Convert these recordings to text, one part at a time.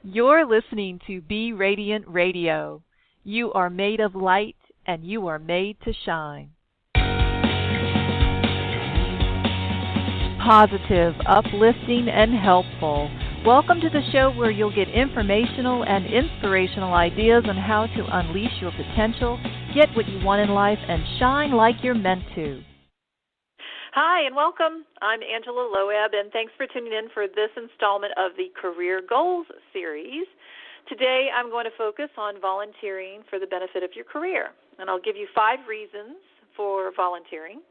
You're listening to Be Radiant Radio. You are made of light and you are made to shine. Positive, uplifting, and helpful. Welcome to the show where you'll get informational and inspirational ideas on how to unleash your potential, get what you want in life, and shine like you're meant to. Hi, and welcome. I'm Angela Loeb, and thanks for tuning in for this installment of the Career Goals series. Today, I'm going to focus on volunteering for the benefit of your career, and I'll give you 5 reasons for volunteering.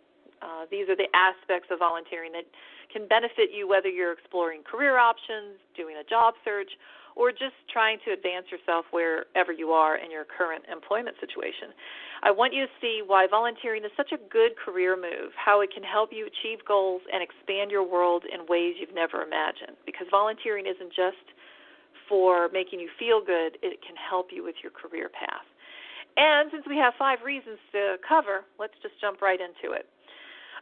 These are the aspects of volunteering that can benefit you whether you're exploring career options, doing a job search, or just trying to advance yourself wherever you are in your current employment situation. I want you to see why volunteering is such a good career move, how it can help you achieve goals and expand your world in ways you've never imagined. Because volunteering isn't just for making you feel good, it can help you with your career path. And since we have 5 reasons to cover, let's just jump right into it.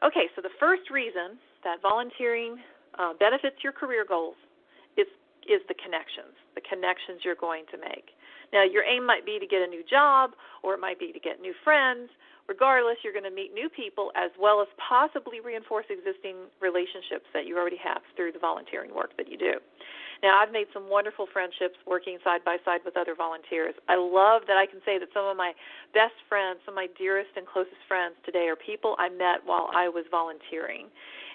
Okay, so the first reason that volunteering benefits your career goals is the connections you're going to make. Now, your aim might be to get a new job, or it might be to get new friends. Regardless, you're going to meet new people as well as possibly reinforce existing relationships that you already have through the volunteering work that you do. Now, I've made some wonderful friendships working side by side with other volunteers. I love that I can say that some of my best friends, some of my dearest and closest friends today are people I met while I was volunteering.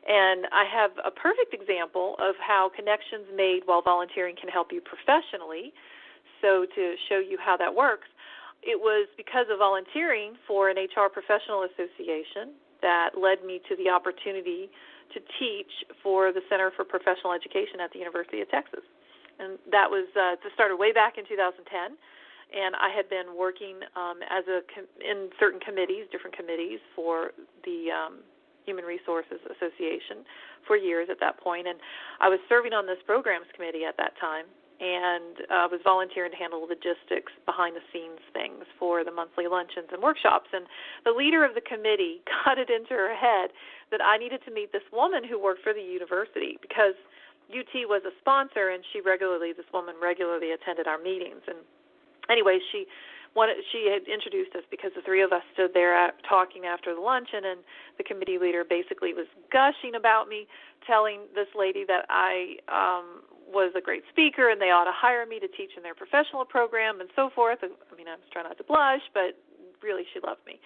And I have a perfect example of how connections made while volunteering can help you professionally. So to show you how that works, it was because of volunteering for an HR professional association that led me to the opportunity to teach for the Center for Professional Education at the University of Texas. And that was started way back in 2010. And I had been working in certain committees, different committees for the Human Resources Association for years at that point. And I was serving on this programs committee at that time, and was volunteering to handle logistics, behind-the-scenes things for the monthly luncheons and workshops. And the leader of the committee got it into her head that I needed to meet this woman who worked for the university because UT was a sponsor, and this woman regularly attended our meetings. And anyway, she had introduced us because the 3 of us stood there talking after the luncheon, and the committee leader basically was gushing about me, telling this lady that I was a great speaker and they ought to hire me to teach in their professional program and so forth. I mean, I was trying not to blush, but really she loved me.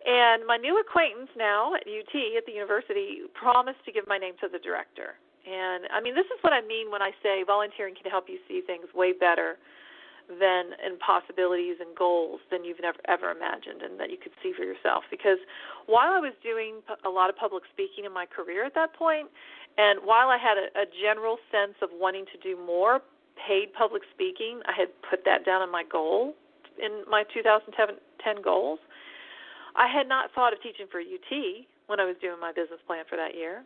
And my new acquaintance now at UT, at the university, promised to give my name to the director. And, I mean, this is what I mean when I say volunteering can help you see things way better than in possibilities and goals than you've never ever imagined and that you could see for yourself. Because while I was doing a lot of public speaking in my career at that point, and while I had a general sense of wanting to do more paid public speaking, I had put that down in my goal, in my 2010 goals, I had not thought of teaching for UT when I was doing my business plan for that year.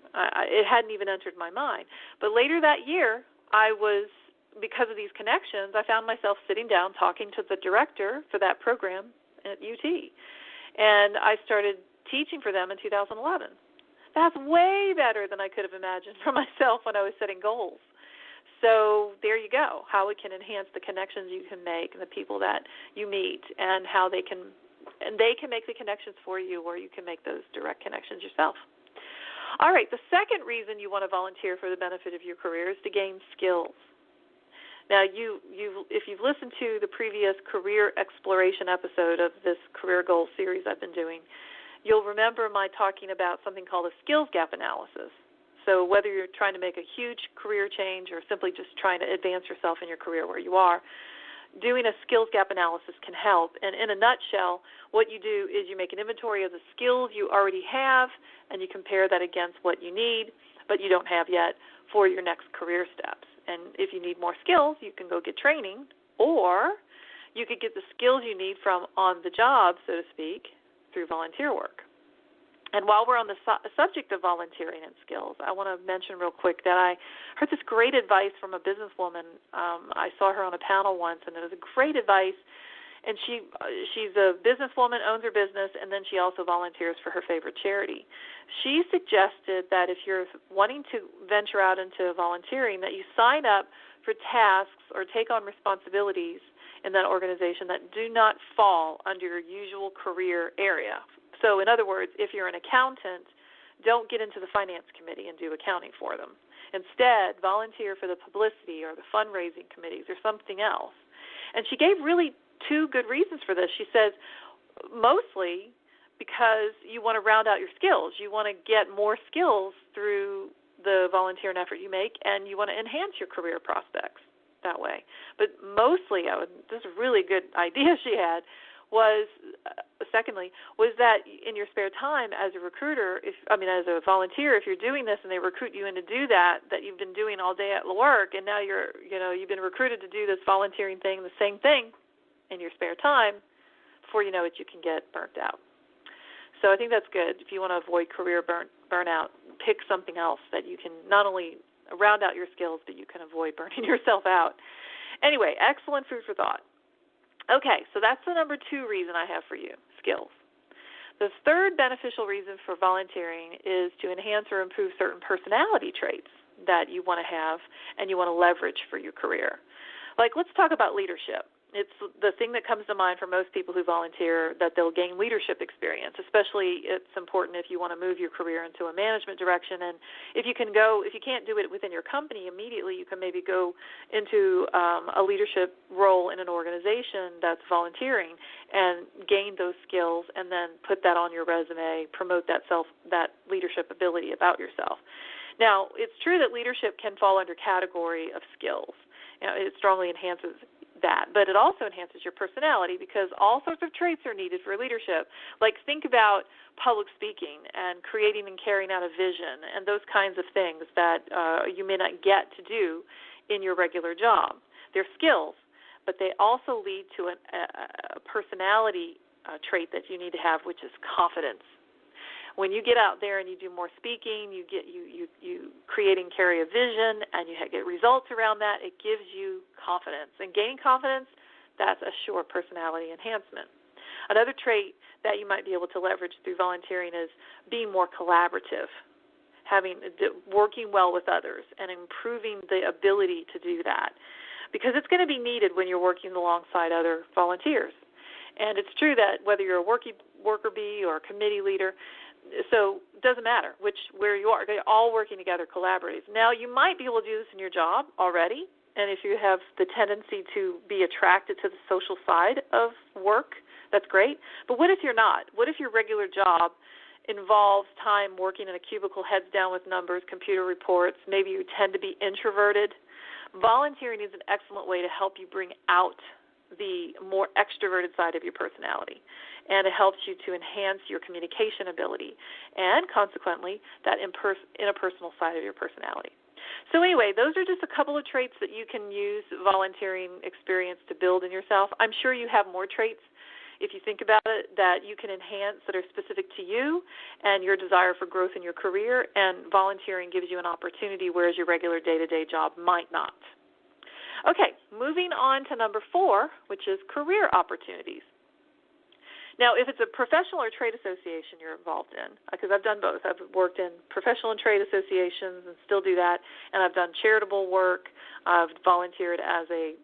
It hadn't even entered my mind. But later that year, because of these connections, I found myself sitting down talking to the director for that program at UT. And I started teaching for them in 2011. That's way better than I could have imagined for myself when I was setting goals. So there you go, how it can enhance the connections you can make and the people that you meet, and how they can make the connections for you, or you can make those direct connections yourself. All right, the second reason you want to volunteer for the benefit of your career is to gain skills. Now, if you've listened to the previous career exploration episode of this career goals series I've been doing, you'll remember my talking about something called a skills gap analysis. So whether you're trying to make a huge career change or simply just trying to advance yourself in your career where you are, doing a skills gap analysis can help. And in a nutshell, what you do is you make an inventory of the skills you already have, and you compare that against what you need, but you don't have yet, for your next career steps. And if you need more skills, you can go get training, or you could get the skills you need from on the job, so to speak, through volunteer work. And while we're on the subject of volunteering and skills, I want to mention real quick that I heard this great advice from a businesswoman. I saw her on a panel once, and it was a great advice. And she's a businesswoman, owns her business, and then she also volunteers for her favorite charity. She suggested that if you're wanting to venture out into volunteering, that you sign up for tasks or take on responsibilities in that organization that do not fall under your usual career area. So in other words, if you're an accountant, don't get into the finance committee and do accounting for them. Instead, volunteer for the publicity or the fundraising committees or something else. And she gave really two good reasons for this. She says mostly because you want to round out your skills. You want to get more skills through the volunteer and effort you make, and you want to enhance your career prospects that way. But mostly, this is a really good idea she had, was, secondly, was that in your spare time as a recruiter, as a volunteer, if you're doing this and they recruit you in to do that you've been doing all day at work, and now you've been recruited to do this volunteering thing, the same thing in your spare time, before you know it, you can get burnt out. So I think that's good. If you want to avoid career burnout, pick something else that you can not only round out your skills, but you can avoid burning yourself out. Anyway, excellent food for thought. Okay, so that's the number 2 reason I have for you, skills. The third beneficial reason for volunteering is to enhance or improve certain personality traits that you want to have and you want to leverage for your career. Like, let's talk about leadership. It's the thing that comes to mind for most people who volunteer, that they'll gain leadership experience. Especially it's important if you want to move your career into a management direction. And if you can't do it within your company immediately, you can maybe go into a leadership role in an organization that's volunteering and gain those skills, and then put that on your resume, promote that leadership ability about yourself. Now, it's true that leadership can fall under category of skills. It strongly enhances that, but it also enhances your personality, because all sorts of traits are needed for leadership. Like, think about public speaking and creating and carrying out a vision and those kinds of things that you may not get to do in your regular job. They're skills, but they also lead to a personality trait that you need to have, which is confidence. When you get out there and you do more speaking, you create and carry a vision, and you get results around that, it gives you confidence. And gaining confidence, that's a sure personality enhancement. Another trait that you might be able to leverage through volunteering is being more collaborative, working well with others, and improving the ability to do that, because it's going to be needed when you're working alongside other volunteers. And it's true that whether you're a worker bee or a committee leader, so it doesn't matter where you are. They're all working together collaboratively. Now, you might be able to do this in your job already, and if you have the tendency to be attracted to the social side of work, that's great. But what if you're not? What if your regular job involves time working in a cubicle, heads down with numbers, computer reports? Maybe you tend to be introverted. Volunteering is an excellent way to help you bring out the more extroverted side of your personality, and it helps you to enhance your communication ability and, consequently, that interpersonal side of your personality. So anyway, those are just a couple of traits that you can use volunteering experience to build in yourself. I'm sure you have more traits, if you think about it, that you can enhance that are specific to you and your desire for growth in your career, and volunteering gives you an opportunity, whereas your regular day-to-day job might not. Okay, moving on to number 4, which is career opportunities. Now, if it's a professional or trade association you're involved in, because I've done both. I've worked in professional and trade associations and still do that, and I've done charitable work. I've volunteered as a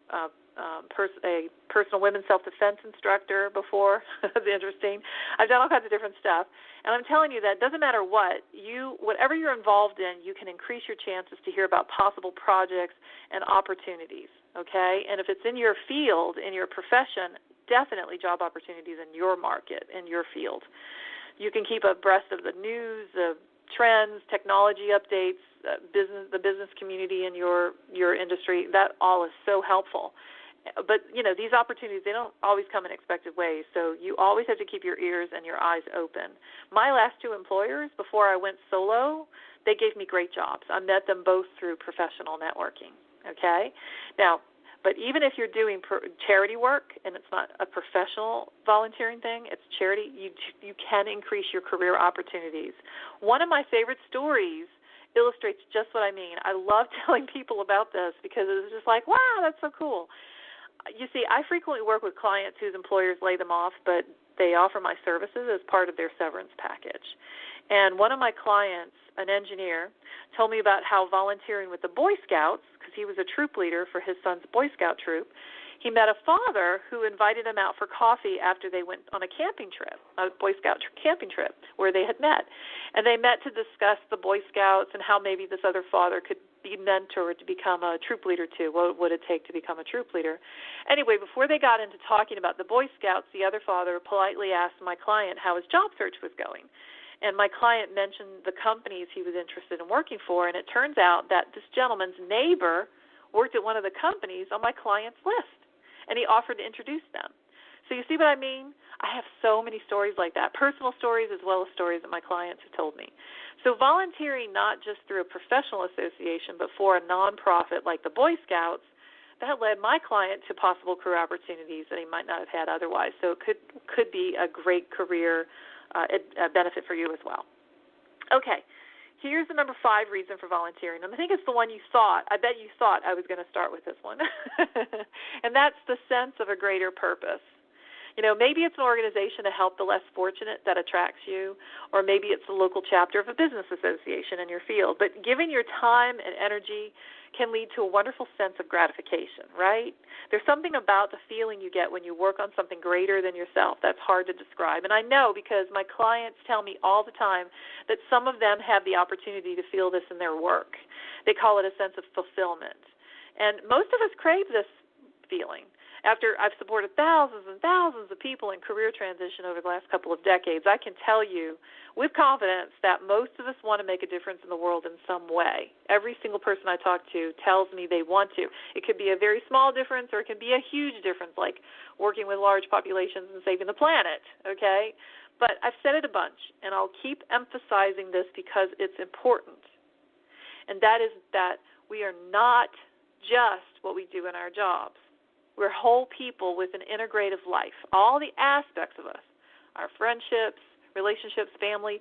personal women's self-defense instructor before. That's interesting. I've done all kinds of different stuff. And I'm telling you that it doesn't matter whatever you're involved in, you can increase your chances to hear about possible projects and opportunities, okay? And if it's in your field, in your profession, definitely job opportunities in your market, in your field. You can keep abreast of the news, the trends, technology updates, the business community in your industry. That all is so helpful. But, these opportunities, they don't always come in expected ways, so you always have to keep your ears and your eyes open. My last 2 employers, before I went solo, they gave me great jobs. I met them both through professional networking, okay? Now, but even if you're doing charity work and it's not a professional volunteering thing, it's charity, you can increase your career opportunities. One of my favorite stories illustrates just what I mean. I love telling people about this because it's just like, wow, that's so cool. You see, I frequently work with clients whose employers lay them off, but they offer my services as part of their severance package. And one of my clients, an engineer, told me about how volunteering with the Boy Scouts, because he was a troop leader for his son's Boy Scout troop. He met a father who invited him out for coffee after they went on a camping trip, a Boy Scout camping trip where they had met. And they met to discuss the Boy Scouts and how maybe this other father could be mentored to become a troop leader too. What would it take to become a troop leader? Anyway, before they got into talking about the Boy Scouts, the other father politely asked my client how his job search was going. And my client mentioned the companies he was interested in working for, and it turns out that this gentleman's neighbor worked at one of the companies on my client's list, and he offered to introduce them. So you see what I mean? I have so many stories like that, personal stories as well as stories that my clients have told me. So volunteering not just through a professional association, but for a nonprofit like the Boy Scouts, that led my client to possible career opportunities that he might not have had otherwise. So it could be a great career benefit for you as well. Okay, here's the number 5 reason for volunteering, and I think it's the one you thought. I bet you thought I was going to start with this one, and that's the sense of a greater purpose. You know, maybe it's an organization to help the less fortunate that attracts you, or maybe it's the local chapter of a business association in your field. But giving your time and energy can lead to a wonderful sense of gratification, right? There's something about the feeling you get when you work on something greater than yourself that's hard to describe. And I know because my clients tell me all the time that some of them have the opportunity to feel this in their work. They call it a sense of fulfillment. And most of us crave this feeling. After I've supported thousands and thousands of people in career transition over the last couple of decades, I can tell you with confidence that most of us want to make a difference in the world in some way. Every single person I talk to tells me they want to. It could be a very small difference or it could be a huge difference, like working with large populations and saving the planet, okay? But I've said it a bunch, and I'll keep emphasizing this because it's important. And that is that we are not just what we do in our jobs. We're whole people with an integrative life. All the aspects of us, our friendships, relationships, family,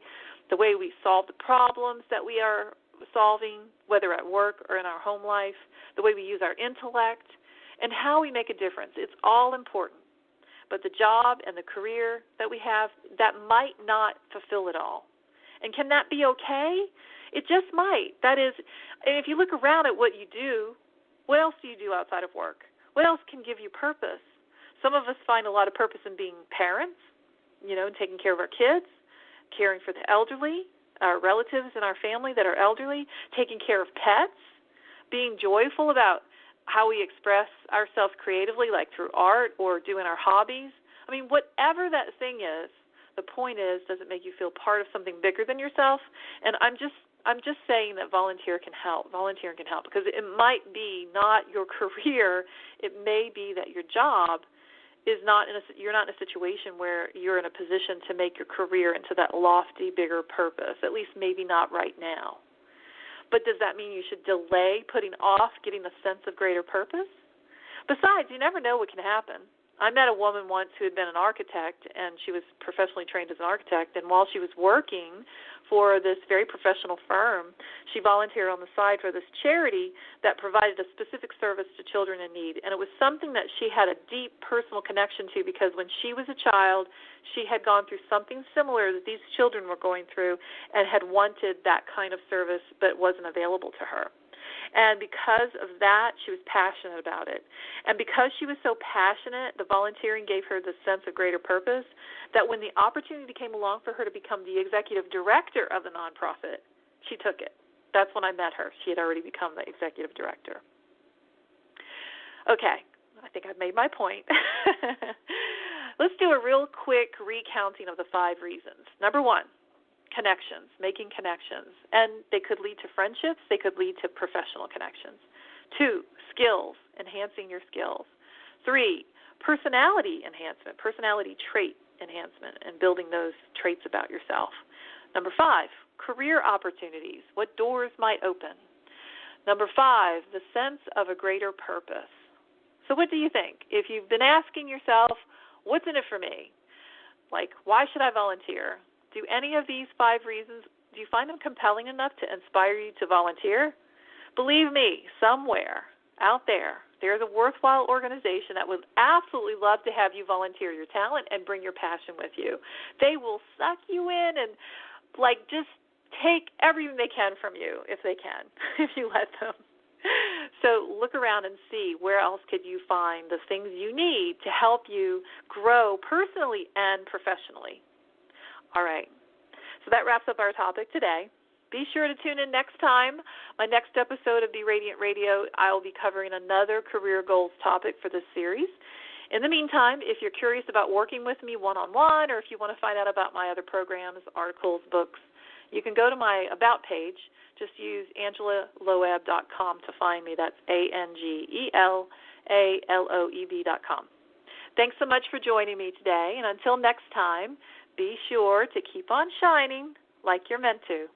the way we solve the problems that we are solving, whether at work or in our home life, the way we use our intellect, and how we make a difference. It's all important. But the job and the career that we have, that might not fulfill it all. And can that be okay? It just might. That is, and if you look around at what you do, what else do you do outside of work? What else can give you purpose? Some of us find a lot of purpose in being parents, taking care of our kids, caring for the elderly, our relatives in our family that are elderly, taking care of pets, being joyful about how we express ourselves creatively, like through art or doing our hobbies. I mean, whatever that thing is, the point is, does it make you feel part of something bigger than yourself? And I'm just saying that volunteering can help because it might be not your career. It may be that your job is you're not in a situation where you're in a position to make your career into that lofty, bigger purpose, at least maybe not right now. But does that mean you should delay putting off getting a sense of greater purpose? Besides, you never know what can happen. I met a woman once who had been an architect, and she was professionally trained as an architect, and while she was working for this very professional firm, she volunteered on the side for this charity that provided a specific service to children in need. And it was something that she had a deep personal connection to because when she was a child, she had gone through something similar that these children were going through and had wanted that kind of service but wasn't available to her. And because of that, she was passionate about it. And because she was so passionate, the volunteering gave her the sense of greater purpose that when the opportunity came along for her to become the executive director of the nonprofit, she took it. That's when I met her. She had already become the executive director. Okay, I think I've made my point. Let's do a real quick recounting of the 5 reasons. Number 1. Connections, making connections, and they could lead to friendships, they could lead to professional connections. 2, skills, enhancing your skills. 3, personality enhancement, personality trait enhancement, and building those traits about yourself. Number 5, career opportunities, what doors might open. Number 5, the sense of a greater purpose. So what do you think? If you've been asking yourself, what's in it for me? Like, why should I volunteer? Do any of these 5 reasons, do you find them compelling enough to inspire you to volunteer? Believe me, somewhere out there, there's a worthwhile organization that would absolutely love to have you volunteer your talent and bring your passion with you. They will suck you in and, just take everything they can from you if they can, if you let them. So look around and see where else could you find the things you need to help you grow personally and professionally. All right. So that wraps up our topic today. Be sure to tune in next time. My next episode of Be Radiant Radio, I will be covering another career goals topic for this series. In the meantime, if you're curious about working with me one-on-one, or if you want to find out about my other programs, articles, books, you can go to my About page. Just use AngelaLoeb.com to find me. That's ANGELALOEB.com. Thanks so much for joining me today. And until next time, be sure to keep on shining like you're meant to.